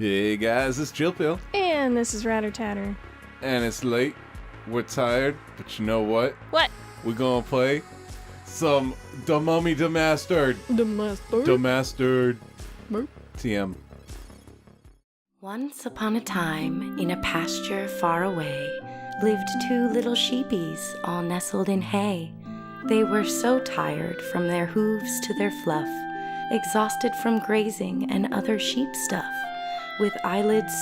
Hey guys, it's Chill Pill. And this is Ratter Tatter. And it's late. We're tired, but you know what? What? We're gonna play some The Mummy Demastered. Demastered. TM. Once upon a time, in a pasture far away, lived two little sheepies, all nestled in hay. They were so tired from their hooves to their fluff, exhausted from grazing and other sheep stuff, with eyelids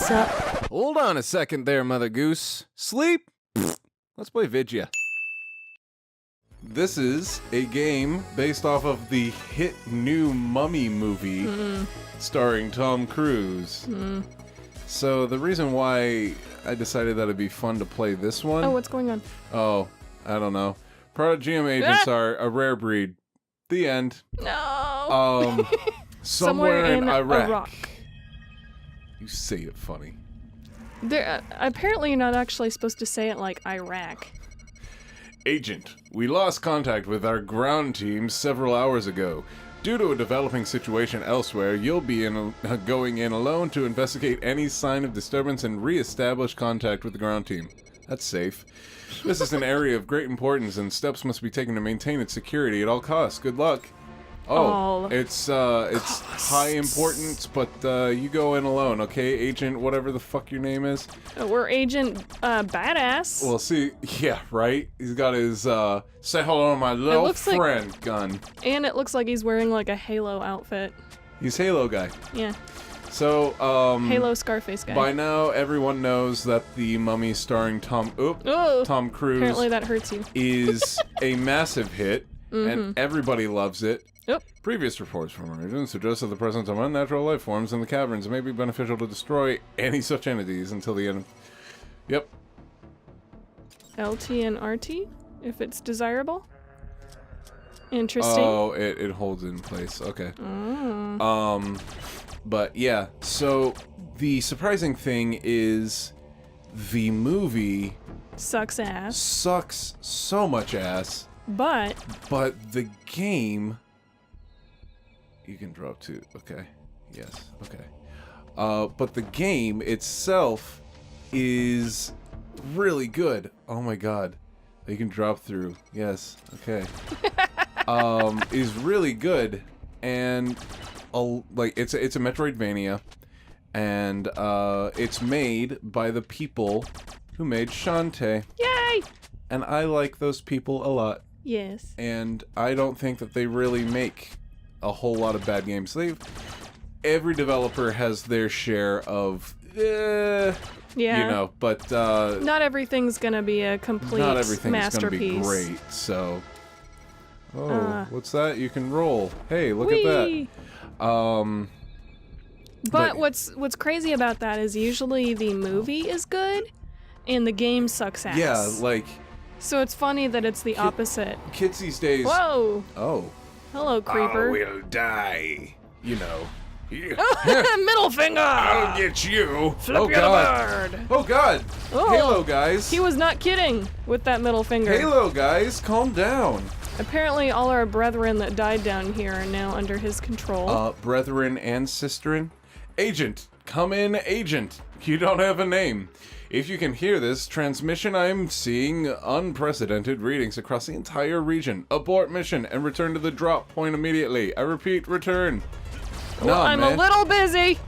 Hold on a second there, Mother Goose. Sleep? Pfft. Let's play Vidya. This is a game based off of the hit new Mummy movie starring Tom Cruise. So the reason why I decided that it'd be fun to play this one... Oh, what's going on? Oh, I don't know. Product GM agents are a rare breed. The end. No! Somewhere in Iraq. You say it funny. Apparently you're not actually supposed to say it like Iraq. Agent, we lost contact with our ground team several hours ago. Due to a developing situation elsewhere, you'll be going in alone to investigate any sign of disturbance and re-establish contact with the ground team. That's safe. This is an area of great importance and steps must be taken to maintain its security at all costs. Good luck. Oh, it's high importance, but you go in alone, okay, Agent whatever the fuck your name is? We're Agent Badass. Well, see, yeah, right? He's got his, say hello to my little friend gun. And it looks like he's wearing like a Halo outfit. He's Halo guy. Yeah. So, Halo Scarface guy. By now, everyone knows that the Mummy starring Tom Cruise apparently that hurts you. is a massive hit, and everybody loves it. Yep. Previous reports from regions suggest that the presence of unnatural life forms in the caverns may be beneficial to destroy any such entities until the end. Yep. LT and RT, if it's desirable. Interesting. Oh, it holds in place. Okay. But yeah, so the surprising thing is the movie sucks ass. Sucks so much ass. But the game... You can drop two. Okay. Yes. Okay. But the game itself is really good. Oh my god. You can drop through. Yes. Okay. Is really good, and like it's a Metroidvania, and it's made by the people who made Shantae. Yay! And I like those people a lot. Yes. And I don't think that they really make a whole lot of bad games. Every developer has their share of, yeah, you know, but not everything's gonna be a complete not everything's masterpiece. Gonna be great. So, what's that? You can roll. Hey, look at that. But what's crazy about that is usually the movie is good, and the game sucks ass. Yeah, like. So it's funny that it's the opposite. Kids these days. Whoa. Oh. Hello, creeper. I will die. You know. Middle finger! I'll get you. Flip you the bird. Oh god. Oh, Halo guys. He was not kidding with that middle finger. Halo guys, calm down. Apparently all our brethren that died down here are now under his control. Brethren and sisterin. Agent. Come in, Agent. You don't have a name. If you can hear this transmission, I'm seeing unprecedented readings across the entire region. Abort mission and return to the drop point immediately. I repeat, return. Well, I'm a little busy.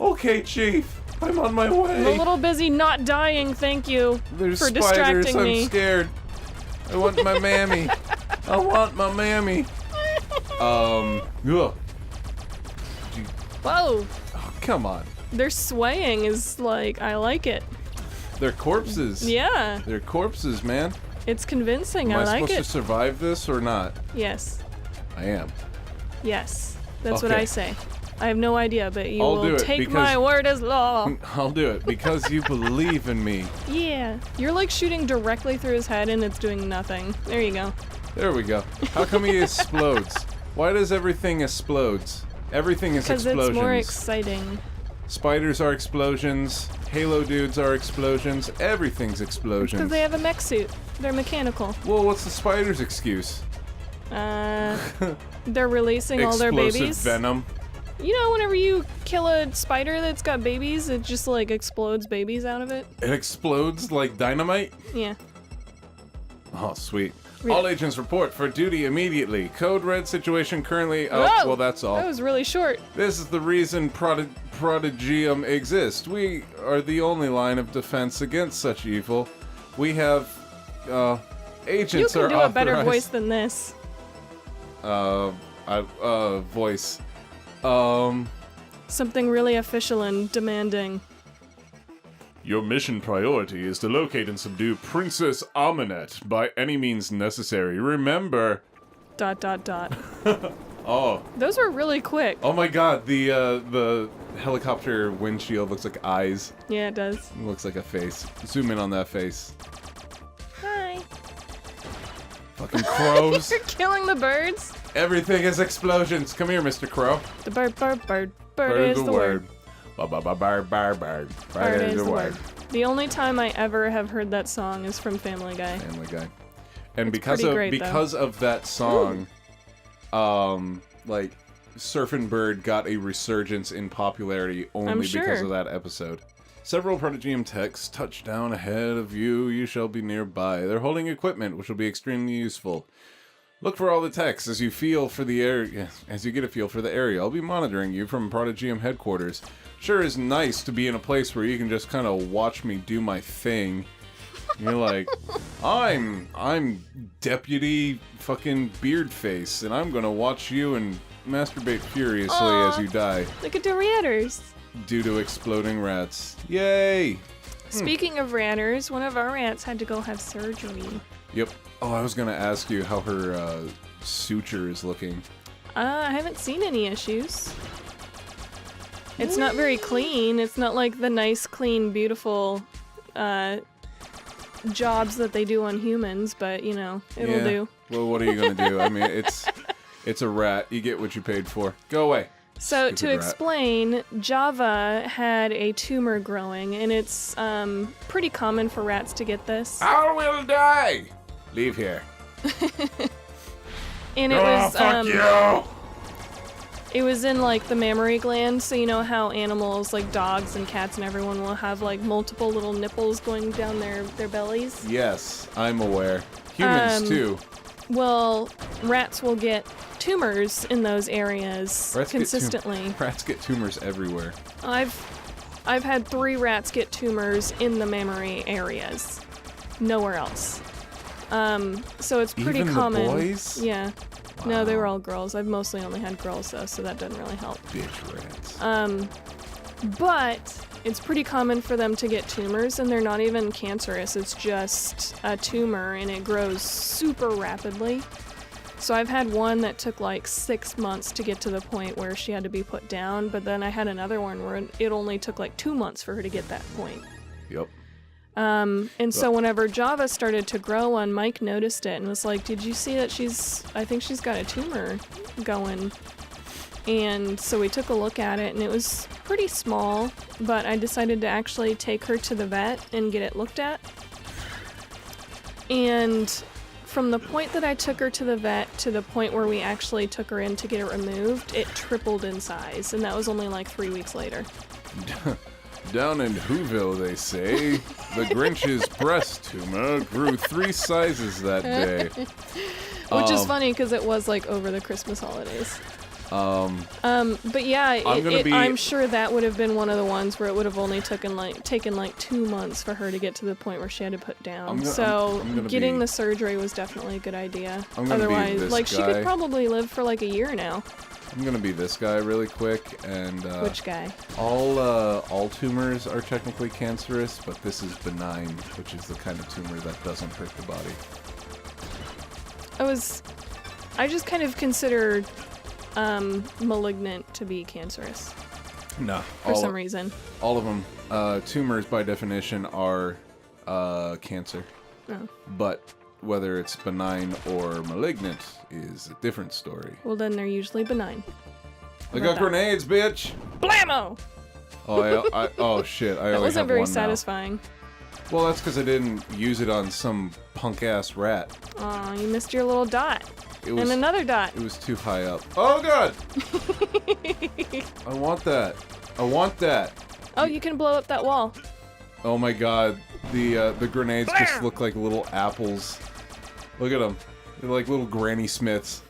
Okay, Chief. I'm on my way. I'm a little busy not dying, thank you There's for spiders, distracting me. I'm scared. I want my mammy. I want my mammy. Ugh. Whoa. Oh, come on. Their swaying is like, I like it. They're corpses. Yeah. They're corpses, man. It's convincing, Am I like it. supposed to survive this or not? Yes. I am. Yes. That's what I say. I have no idea, but you I'll will take my word as law. I'll do it, because you believe in me. Yeah. You're like shooting directly through his head and it's doing nothing. There you go. There we go. How come he explodes? Why does everything explodes? Everything is explosions. Because it's more exciting. Spiders are explosions. Halo dudes are explosions. Everything's explosions. Because they have a mech suit. They're mechanical. Well, what's the spider's excuse? They're releasing all their babies. Explosive venom. You know, whenever you kill a spider that's got babies, it just like explodes babies out of it. It explodes like dynamite? Yeah. Oh, sweet. Really? All agents report for duty immediately. Code red situation currently... Oh, Whoa! well, that's all. That was really short. This is the reason Prodigium exists. We are the only line of defense against such evil. We have, agents You are can do a better authorized- voice than this. Voice. Something really official and demanding. Your mission priority is to locate and subdue Princess Amenet by any means necessary. Remember... ... Oh. Those were really quick. Oh my god, the helicopter windshield looks like eyes. Yeah, it does. It looks like a face. Zoom in on that face. Hi. Fucking crows. You're killing the birds? Everything is explosions. Come here, Mr. Crow. The bird is the word. Bird. Bird is the word. The only time I ever have heard that song is from Family Guy. Family Guy. And It's because pretty of great, because of that song, like Surfin' Bird got a resurgence in popularity only I'm because sure. of that episode. Several Prodigium techs touch down ahead of you. You shall be nearby. They're holding equipment, which will be extremely useful. Look for all the techs as you feel for the area. As you get a feel for the area, I'll be monitoring you from Prodigium headquarters. Sure is nice to be in a place where you can just kind of watch me do my thing. You're like, I'm Deputy fucking Beardface, and I'm gonna watch you and masturbate furiously as you die Look at the ratters. due to exploding rats. Yay! Speaking of ratters, one of our rats had to go have surgery. Yep. Oh, I was gonna ask you how her suture is looking. I haven't seen any issues. It's not very clean. It's not like the nice, clean, beautiful jobs that they do on humans, but you know, it'll do. Well, what are you gonna do? I mean, it's a rat. You get what you paid for. Go away. So Stupid to rat. explain, Java had a tumor growing, and it's pretty common for rats to get this. I will die. Leave here. And it was fuck you. it was in like the mammary gland, so you know how animals like dogs and cats and everyone will have like multiple little nipples going down their bellies? Yes, I'm aware. Humans too. Well, rats will get tumors in those areas Rats consistently. Rats get tumors everywhere. I've had 3 rats get tumors in the mammary areas. Nowhere else. So it's pretty Even common. the boys? Yeah. No, they were all girls. I've mostly only had girls though, so that doesn't really help. Bitch rats. But it's pretty common for them to get tumors, and they're not even cancerous. It's just a tumor, and it grows super rapidly. So I've had one that took like 6 months to get to the point where she had to be put down, but then I had another one where it only took like 2 months for her to get that point. Yep. And so whenever Java started to grow one, Mike noticed it and was like, did you see that I think she's got a tumor going. And so we took a look at it, and it was pretty small, but I decided to actually take her to the vet and get it looked at. And from the point that I took her to the vet to the point where we actually took her in to get it removed, it tripled in size, and that was only like 3 weeks later. Down in Whoville, they say, the Grinch's breast tumor grew 3 sizes that day. Which is funny because it was like over the Christmas holidays. But yeah, I'm sure that would have been one of the ones where it would have only taken like 2 months for her to get to the point where she had to put down. Getting the surgery was definitely a good idea. Otherwise, like she could probably live for like a year now. I'm gonna be this guy really quick, and Which guy? all tumors are technically cancerous, but this is benign, which is the kind of tumor that doesn't hurt the body. I just kind of consider malignant to be cancerous. No, For some reason. all of them. Tumors by definition are cancer, Oh. but whether it's benign or malignant is a different story. Well, then they're usually benign. I got grenades, bitch! Blammo! Oh, oh shit! I That only wasn't have very one now. satisfying. Well, that's because I didn't use it on some punk ass rat. Aw, you missed your little dot. And another dot. It was too high up. Oh god! I want that. I want that. Oh, you can blow up that wall. Oh my god. The grenades just look like little apples. Look at them. They're like little Granny Smiths.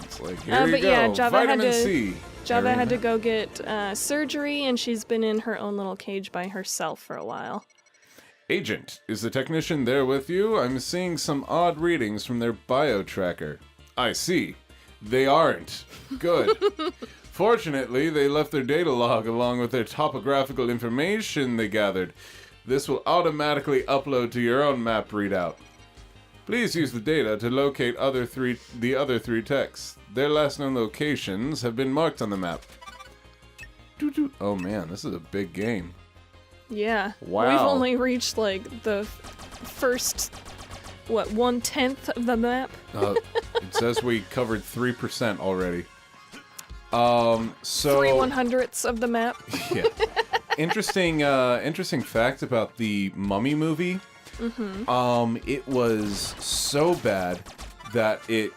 It's like, here you go. Yeah, Java Vitamin C. Java had to go get surgery, and she's been in her own little cage by herself for a while. Agent, is the technician there with you? I'm seeing some odd readings from their bio tracker. I see. They aren't. Good. Fortunately, they left their data log along with their topographical information they gathered. This will automatically upload to your own map readout. Please use the data to locate the other three techs. Their last known locations have been marked on the map. Oh man, this is a big game. Yeah. Wow. We've only reached, like, the first, 1/10 of the map? It says we covered 3% already. So... 3/100ths of the map? Yeah. Interesting fact about the Mummy movie. Mm-hmm. It was so bad that it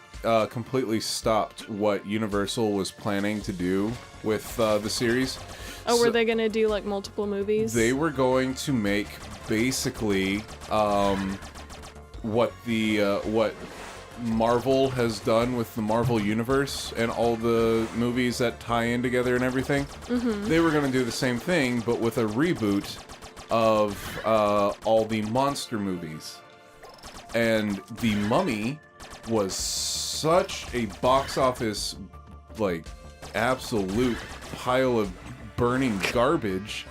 completely stopped what Universal was planning to do with the series. Oh, were they gonna do like multiple movies? They were going to make basically what Marvel has done with the Marvel Universe and all the movies that tie in together and everything. Mm-hmm. They were gonna do the same thing, but with a reboot of all the monster movies. And The Mummy was such a box office, like, absolute pile of burning garbage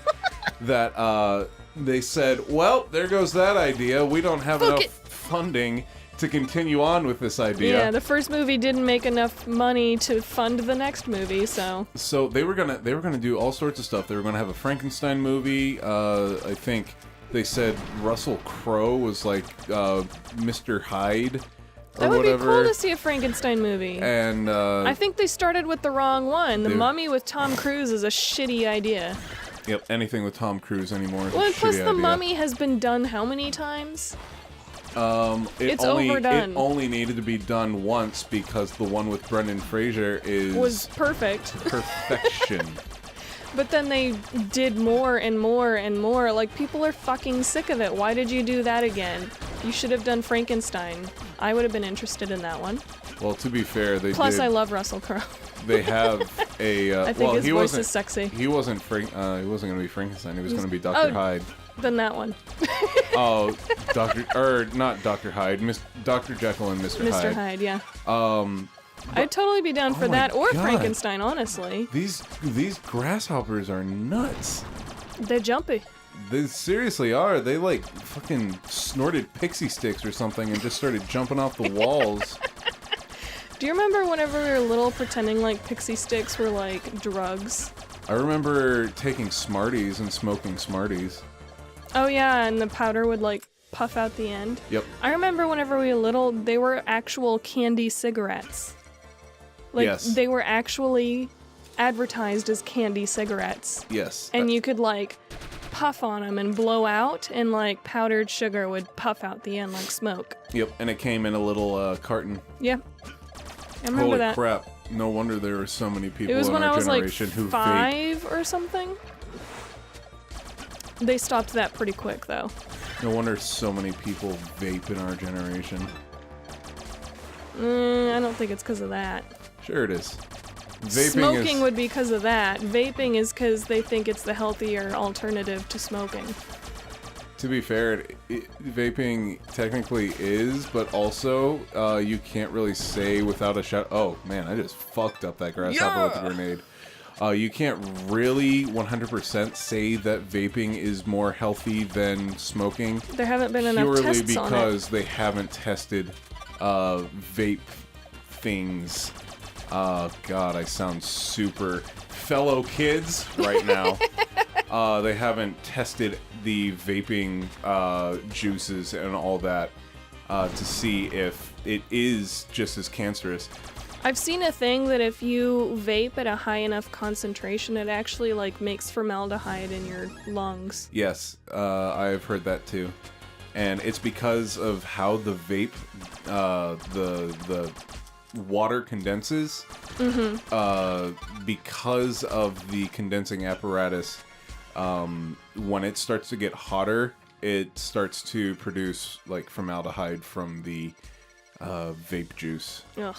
that they said, well, there goes that idea. We don't have enough funding to continue on with this idea. Yeah, the first movie didn't make enough money to fund the next movie, so they were gonna do all sorts of stuff. They were gonna have a Frankenstein movie. I think they said Russell Crowe was like Mr. Hyde. That would be cool to see a Frankenstein movie. And I think they started with the wrong one. The Mummy with Tom Cruise is a shitty idea. Yep, anything with Tom Cruise anymore is a Well, shitty plus the idea. Mummy has been done how many times? It's overdone. It only needed to be done once because the one with Brendan Fraser was perfect. Perfection. But then they did more and more and more. Like, people are fucking sick of it. Why did you do that again? You should have done Frankenstein. I would have been interested in that one. Well, to be fair, they Plus, did. I love Russell Crowe. They have a. I think his voice is sexy. He wasn't going to be Frankenstein. He was going to be Dr. Hyde. Then that one. Oh, not Dr. Hyde, Dr. Jekyll and Mr. Hyde. Mr. Hyde, yeah. I'd totally be down for that, or God. Frankenstein, honestly. These grasshoppers are nuts. They're jumpy. They seriously are. They like fucking snorted pixie sticks or something and just started jumping off the walls. Do you remember whenever we were little pretending like pixie sticks were like drugs? I remember taking Smarties and smoking Smarties. Oh yeah, and the powder would like puff out the end. Yep. I remember whenever we were little, they were actual candy cigarettes. Like, yes. They were actually advertised as candy cigarettes. Yes. And you could like puff on them and blow out, and like powdered sugar would puff out the end like smoke. Yep, and it came in a little carton. Yep. I remember that. Holy crap. No wonder there were so many people in our generation who It was when I was like who 5 or something. They stopped that pretty quick though. No wonder so many people vape in our generation. I don't think it's because of that. Sure it is. Smoking would be because of that. Vaping is because they think it's the healthier alternative to smoking. To be fair, vaping technically is, but also you can't really say without a shot. Oh man, I just fucked up that grasshopper with a grenade. You can't really 100% say that vaping is more healthy than smoking. There haven't been enough tests on it. Purely because they haven't tested vape things. God, I sound super fellow kids right now. They haven't tested the vaping juices and all that to see if it is just as cancerous. I've seen a thing that if you vape at a high enough concentration, it actually like makes formaldehyde in your lungs. Yes, I've heard that too. And it's because of how the vape, the water condenses. Because of the condensing apparatus, when it starts to get hotter, it starts to produce like formaldehyde from the vape juice. Ugh.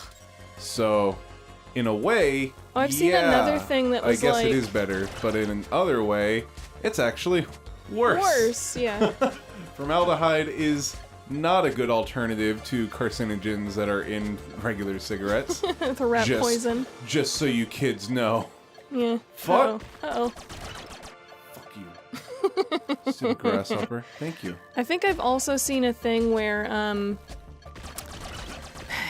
So, in a way, I've seen another thing that was I guess it is better, but in another way, it's actually worse. Worse, yeah. Formaldehyde is not a good alternative to carcinogens that are in regular cigarettes. The rat poison. Just so you kids know. Yeah. Fuck. Uh-oh. Fuck you. Stupid grasshopper. Thank you. I think I've also seen a thing where,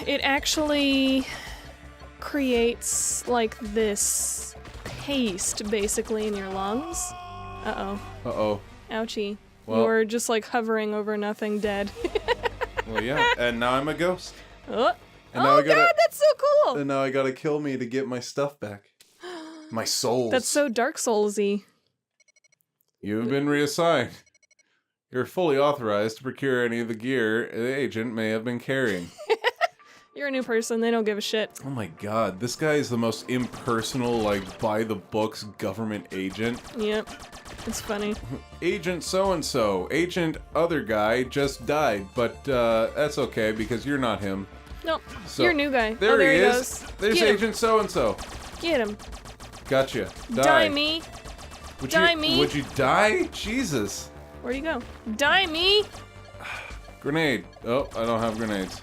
it actually creates, like, this paste, basically, in your lungs. Uh-oh. Uh-oh. Ouchie. Well, You're just, like, hovering over nothing dead. Well, yeah. And now I'm a ghost. Oh, And now God, that's so cool! And now I gotta kill me to get my stuff back. My souls. That's so Dark Souls-y. You've been reassigned. You're fully authorized to procure any of the gear the agent may have been carrying. You're a new person, they don't give a shit. Oh my god, this guy is the most impersonal, like, by-the-books government agent. Yep. It's funny. Agent so-and-so, agent other guy just died, but that's okay because you're not him. Nope. So, you're a new guy. There he is. goes. There's Get agent so-and-so. Get him. Gotcha. Die me. Die me. Would you die? Jesus. Where'd you go? Die me. Grenade. Oh, I don't have grenades.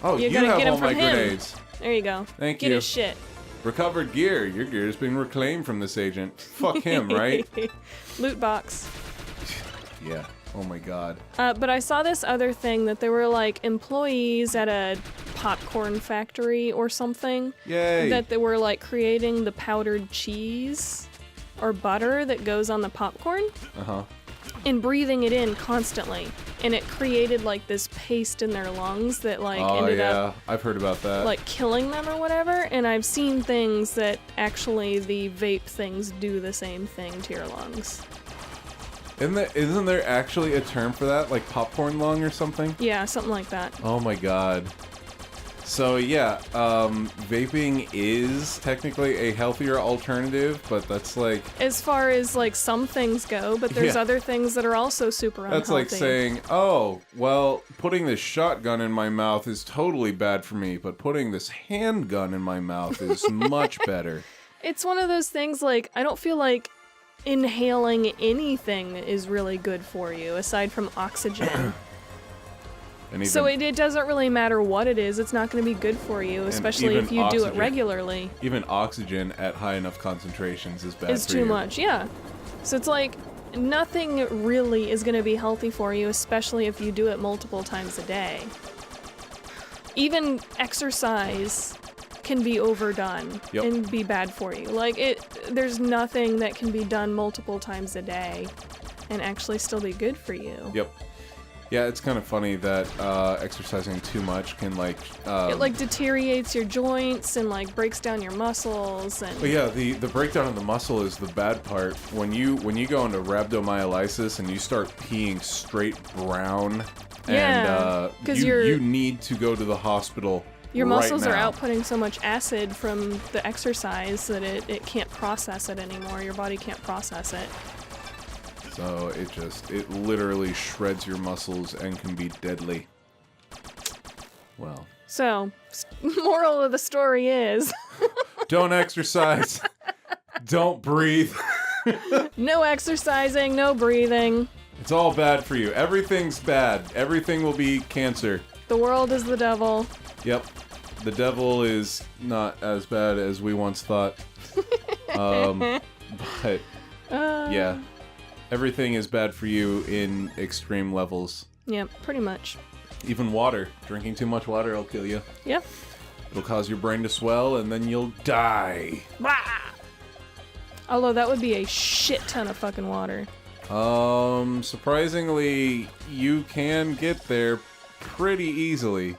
Oh, You're you gonna have get him all my from him. grenades. There you go. Thank Get you. his shit. Recovered gear. Your gear's been reclaimed from this agent. Fuck him, right? Loot box. Yeah. Oh my god. But I saw this other thing that there were like employees at a popcorn factory or something. Yay. That they were like creating the powdered cheese or butter that goes on the popcorn. Uh-huh. And breathing it in constantly. And it created like this paste in their lungs that like ended up I've heard about that. like killing them or whatever. And I've seen things that actually the vape things do the same thing to your lungs. Isn't there actually a term for that? Like popcorn lung or something? Yeah, something like that. Oh my god. So yeah, vaping is technically a healthier alternative, but that's like... As far as like some things go, but there's other things that are also super unhealthy. That's like saying, oh, well, putting this shotgun in my mouth is totally bad for me, but putting this handgun in my mouth is much better. It's one of those things like, I don't feel like inhaling anything is really good for you, aside from oxygen. So it doesn't really matter what it is, it's not going to be good for you, especially if you do it regularly. Even oxygen at high enough concentrations is bad for you. It's too much, yeah. So it's like, nothing really is going to be healthy for you, especially if you do it multiple times a day. Even exercise can be overdone and be bad for you. Like, there's nothing that can be done multiple times a day and actually still be good for you. Yep. Yeah, it's kind of funny that exercising too much can like... it like deteriorates your joints and like breaks down your muscles and... But yeah, the breakdown of the muscle is the bad part. When you go into rhabdomyolysis and you start peeing straight brown and you need to go to the hospital your right muscles now. are outputting so much acid from the exercise that it can't process it anymore. Your body can't process it. So it literally shreds your muscles and can be deadly. Well. So, moral of the story is... Don't exercise. Don't breathe. No exercising, no breathing. It's all bad for you. Everything's bad. Everything will be cancer. The world is the devil. Yep. The devil is not as bad as we once thought. But, yeah. Everything is bad for you in extreme levels. Yep, pretty much. Even water. Drinking too much water will kill you. Yep. It'll cause your brain to swell, and then you'll die. Bah! Although that would be a shit ton of fucking water. Surprisingly, you can get there pretty easily.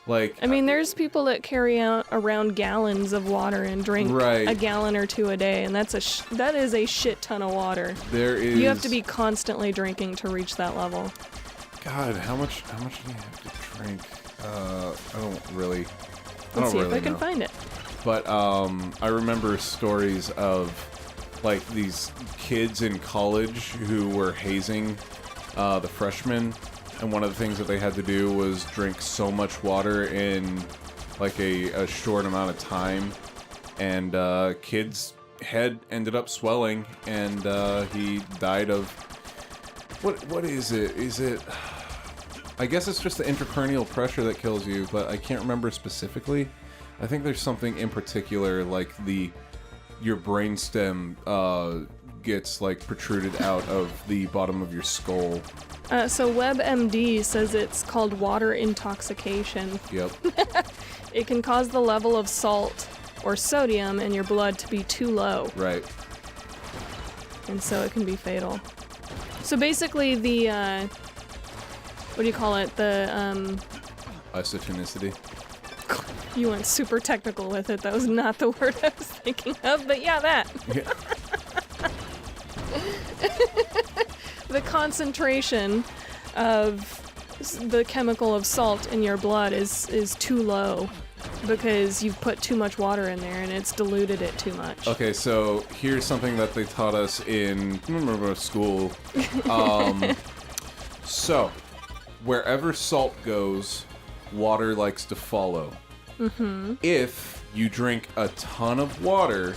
Like, I mean, there's people that carry out around gallons of water and drink a gallon or two a day, and that is a shit ton of water. There is... You have to be constantly drinking to reach that level. God, how much do you have to drink? I don't really. Let's see if I can find it. But I remember stories of like these kids in college who were hazing the freshmen, and one of the things that they had to do was drink so much water in like a short amount of time, and kid's head ended up swelling, and he died of what is it? Is it? I guess it's just the intracranial pressure that kills you, but I can't remember specifically. I think there's something in particular, like your brainstem gets like protruded out of the bottom of your skull. So WebMD says it's called water intoxication. Yep. It can cause the level of salt or sodium in your blood to be too low. Right. And so it can be fatal. So basically the, what do you call it? The, Isotonicity. You went super technical with it. That was not the word I was thinking of, but yeah, that. Yeah. The concentration of the chemical of salt in your blood is too low because you've put too much water in there and it's diluted it too much. Okay, so here's something that they taught us in school. So, wherever salt goes, water likes to follow. Mm-hmm. If you drink a ton of water,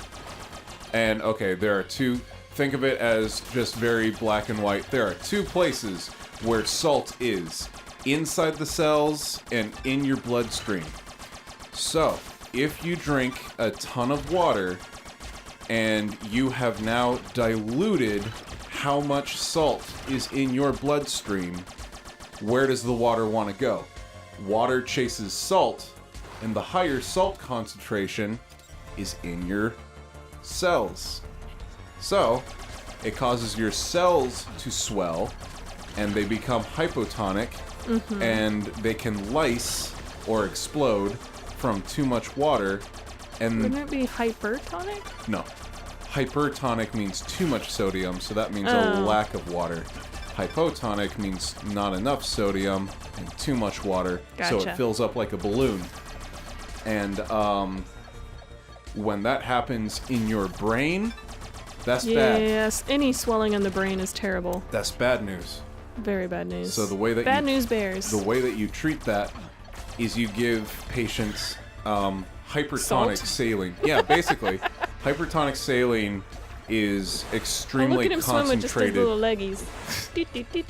and okay, there are two, think of it as just very black and white. There are two places where salt is, inside the cells and in your bloodstream. So, if you drink a ton of water, and you have now diluted how much salt is in your bloodstream, where does the water want to go? Water chases salt, and the higher salt concentration is in your cells. So, it causes your cells to swell, and they become hypotonic, and they can lyse or explode from too much water. And wouldn't it be hypertonic? No. Hypertonic means too much sodium, so that means a lack of water. Hypotonic means not enough sodium and too much water, so it fills up like a balloon. And when that happens in your brain, that's bad. Yes, any swelling in the brain is terrible. That's bad news. Very bad news. So the way that bad news bears. The way that you treat that is you give patients hypertonic saline. Yeah, basically, hypertonic saline is extremely look at him concentrated. Swim with just his little leggies.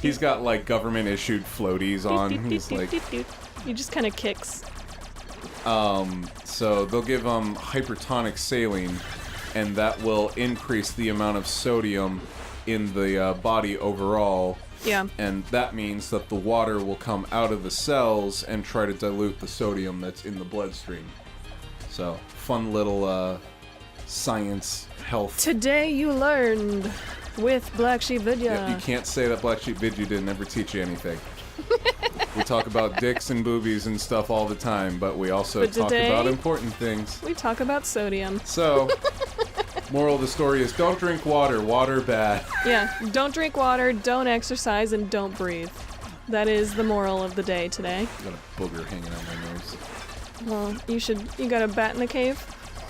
He's got like government issued floaties on. He's like he just kind of kicks. So they'll give hypertonic saline, and that will increase the amount of sodium in the body overall. Yeah. And that means that the water will come out of the cells and try to dilute the sodium that's in the bloodstream. So, fun little science health. Today you learned with Black Sheep Vidya. Yeah, you can't say that Black Sheep Vidya didn't ever teach you anything. We talk about dicks and boobies and stuff all the time, but we also talk about important things. We talk about sodium. So, moral of the story is don't drink water. Water bad. Yeah, don't drink water, don't exercise, and don't breathe. That is the moral of the day today. I got a booger hanging out my nose. Well, you got a bat in the cave?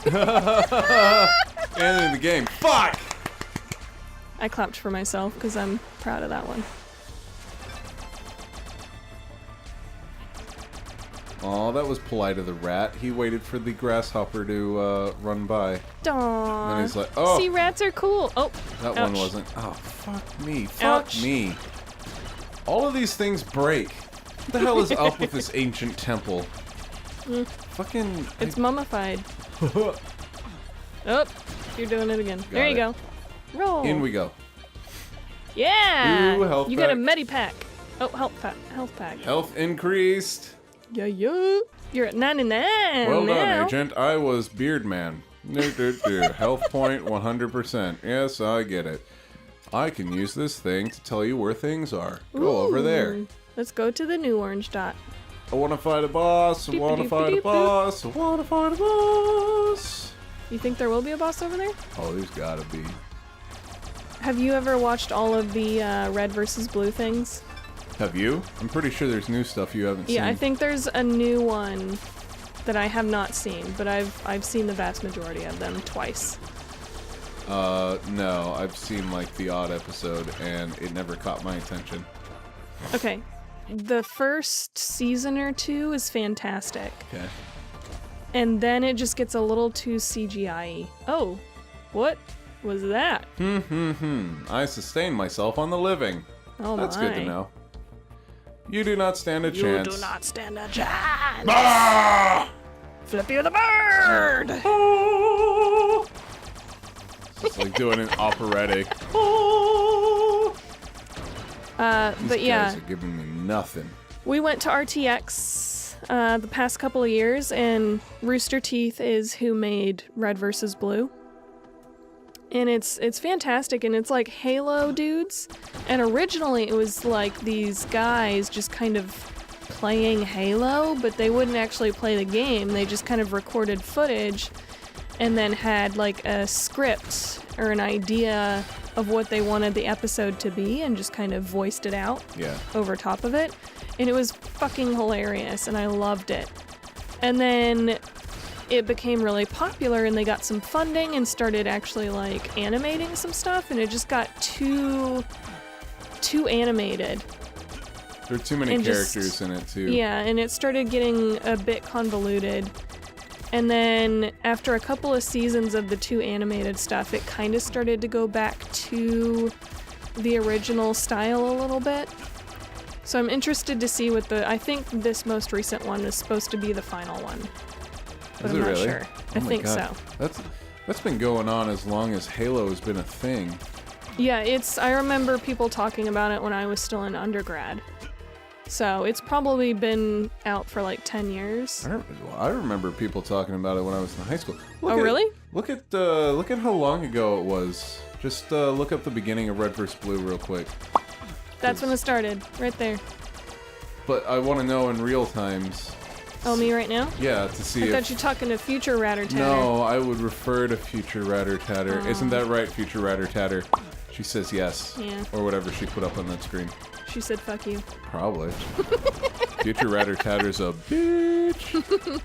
And in the game. Fuck! I clapped for myself because I'm proud of that one. Aw, that was polite of the rat. He waited for the grasshopper to run by. Aww. And then he's like, oh. See, rats are cool. Oh, that ouch. one wasn't. Oh, fuck me. Fuck me. All of these things break. What the hell is up with this ancient temple? Fucking... It's mummified. Oh, you're doing it again. There you go. Roll. In we go. Yeah. Ooh, health you pack. got a medipack. Oh, health pack. Health increased. Yeah. You're at 99 Well now. done, Agent. I was Beardman. Health point 100%. Yes, I get it. I can use this thing to tell you where things are. Go over there. Let's go to the new orange dot. I want to fight a boss. I want to fight a boss. I want to fight a boss. You think there will be a boss over there? Oh, there's gotta be. Have you ever watched all of the red versus blue things? Have you? I'm pretty sure there's new stuff you haven't seen. Yeah, I think there's a new one that I have not seen, but I've seen the vast majority of them twice. No, I've seen like the odd episode, and it never caught my attention. Okay, the first season or two is fantastic. Okay. And then it just gets a little too CGI-y. Oh, what was that? I sustained myself on the living. Oh That's my. good to know. You do not stand a chance. You do not stand a chance. Ah! Flippy the bird! It's like doing an operatic. But yeah. These guys are giving me nothing. We went to RTX the past couple of years, and Rooster Teeth is who made Red vs. Blue. And it's fantastic, and it's like Halo dudes. And originally it was like these guys just kind of playing Halo, but they wouldn't actually play the game. They just kind of recorded footage and then had like a script or an idea of what they wanted the episode to be and just kind of voiced it out over top of it. And it was fucking hilarious, and I loved it. And then it became really popular, and they got some funding and started actually like animating some stuff, and it just got too animated. There are too many characters in it too. Yeah, and it started getting a bit convoluted. And then after a couple of seasons of the too animated stuff, it kind of started to go back to the original style a little bit. So I'm interested to see what I think this most recent one is supposed to be the final one. But I'm not sure. I think so. That's been going on as long as Halo has been a thing. Yeah, I remember people talking about it when I was still in undergrad. So it's probably been out for like 10 years. I remember people talking about it when I was in high school. Really? Look at how long ago it was. Just look up the beginning of Red vs. Blue real quick. That's when it started, right there. But I want to know in real times. Oh, me right now? Yeah, to see I thought you were talking to future Ratter Tatter. No, I would refer to future Ratter Tatter. Isn't that right, future Ratter Tatter? She says yes. Yeah. Or whatever she put up on that screen. She said fuck you. Probably. Future Ratter Tatter's a bitch.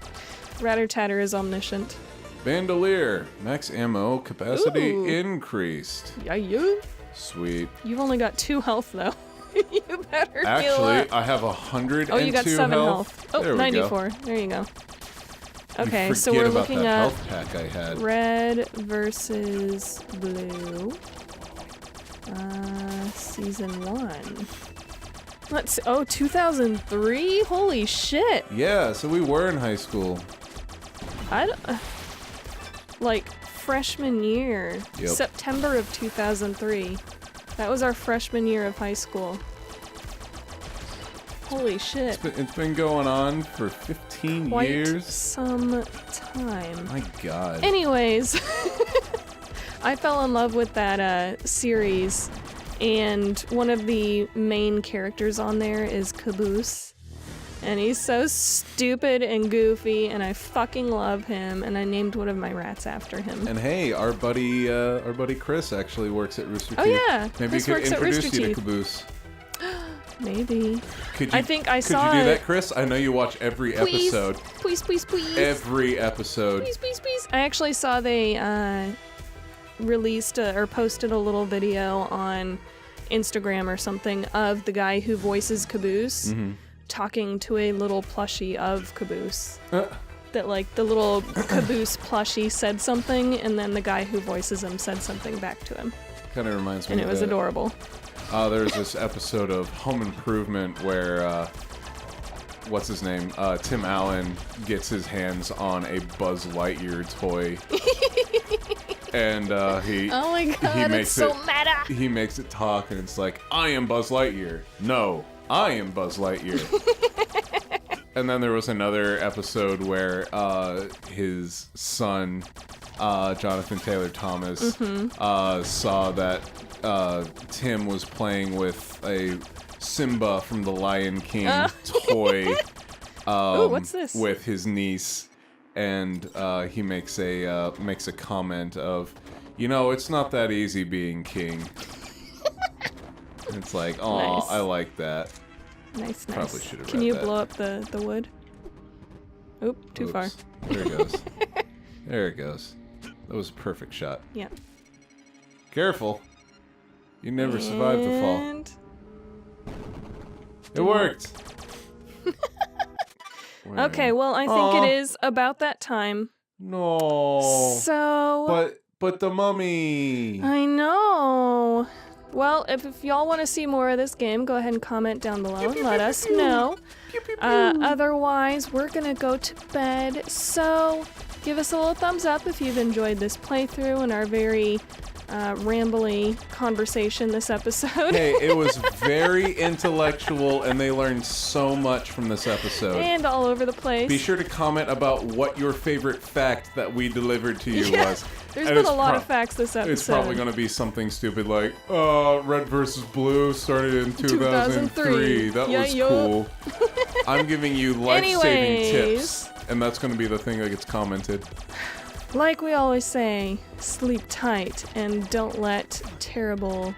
Ratter Tatter is omniscient. Bandolier. Max ammo capacity increased. Yeah. Sweet. You've only got 2 health, though. You better heal Actually, up. I have 102 Oh, you got 7 health. Oh, there 94. Go. There you go. Okay, so we're looking at health pack I had. Red versus Blue. Season 1. Let's see. Oh, 2003? Holy shit. Yeah, so we were in high school. Like freshman year. Yep. September of 2003. That was our freshman year of high school. Holy shit. It's been going on for 15 Quite years. Some time. My God. Anyways, I fell in love with that series, and one of the main characters on there is Caboose. And he's so stupid and goofy, and I fucking love him, and I named one of my rats after him. And hey, our buddy Chris actually works at Rooster Teeth. Oh yeah, maybe Chris he could works at introduce Rooster you Teeth. to Caboose. Maybe. Could you do that, Chris? I know you watch every episode. Please. Every episode. Please. I actually saw they released or posted a little video on Instagram or something of the guy who voices Caboose. Mm-hmm. Talking to a little plushie of Caboose. That like the little Caboose plushie said something, and then the guy who voices him said something back to him. Kind of reminds me and of it was adorable. There's this episode of Home Improvement where what's his name? Tim Allen gets his hands on a Buzz Lightyear toy. And he oh my God, makes it's so meta. He makes it talk, and it's like, I am Buzz Lightyear. No, I am Buzz Lightyear. And then there was another episode where his son, Jonathan Taylor Thomas, saw that Tim was playing with a Simba from the Lion King toy. Ooh, what's this? With his niece, and he makes a comment of, it's not that easy being king. It's like, oh, nice. I like that. Nice. Probably should have read that. Can you blow up the wood? Oop, too far. There it goes. There it goes. That was a perfect shot. Yeah. Careful. You never survived the fall. It worked! Okay, well, I think it is about that time. No. So... But the mummy! I know. Well, if y'all want to see more of this game, go ahead and comment down below and let us know. Otherwise, we're gonna go to bed. So, give us a little thumbs up if you've enjoyed this playthrough and our very rambly conversation this episode. Hey, it was very intellectual, and they learned so much from this episode. And all over the place. Be sure to comment about what your favorite fact that we delivered to you was. There's been a lot of facts this episode. It's probably going to be something stupid like, red versus blue started in 2003. That was cool. I'm giving you life-saving tips, and that's going to be the thing that gets commented. Like we always say, sleep tight and don't let terrible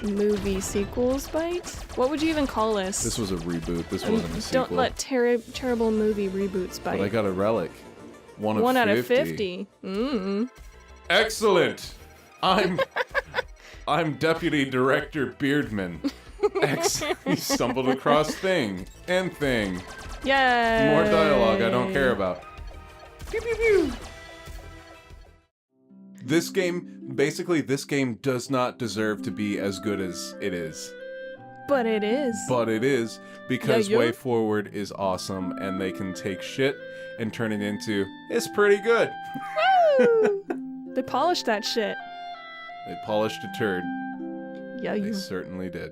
movie sequels bite. What would you even call this? This was a reboot. This wasn't a sequel. Don't let terrible movie reboots bite. But I got a relic. One out of 50. Excellent. I'm Deputy Director Beardman. He stumbled across thing and thing. Yay! More dialogue I don't care about. Pew pew pew. This game does not deserve to be as good as it is. But it is. But it is, because Way Forward is awesome, and they can take shit and turn it into, it's pretty good. Woo! They polished that shit. They polished a turd. Yeah, They certainly did.